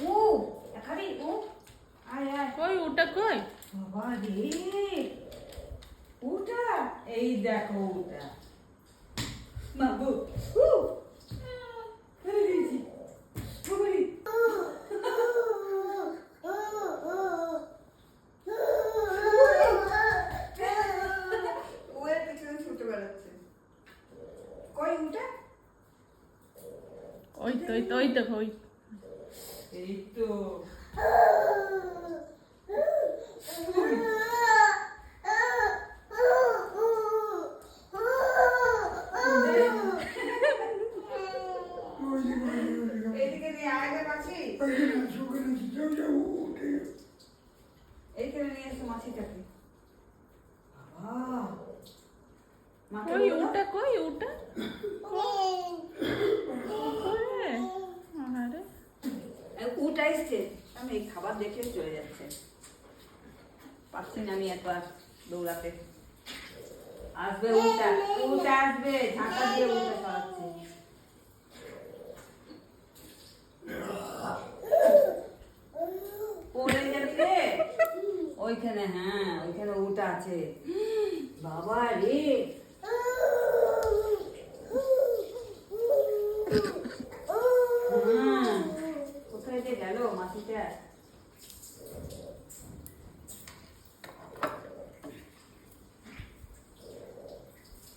ও খাবি ও আয় আয় কই ওটা কই? বাবা রে ওটা এই দেখো ওটা বাবু ফেলে দিয়েছি বাবারে ওর পিছনে ছুটে বেড়াচ্ছে কই ওটা ওই তো ওই তো ওই দেখো ওই এই তো এদিকে নিয়ে আয় মাছি এইখানে নিয়ে এসো মাছিটাকে বাবা ওই ওটা কই ওটা? আরে উটা এসছে আমি এই খাবার দেখে চলে যাচ্ছে পারছি না আমি এত আর দৌড়াতে আসবে উটা উটা আসবে ঝাঁকা দিয়ে উটা সরাচ্ছে পড়ে যাবে ওইখানে হ্যাঁ ওইখানে উটা আছে বাবা রে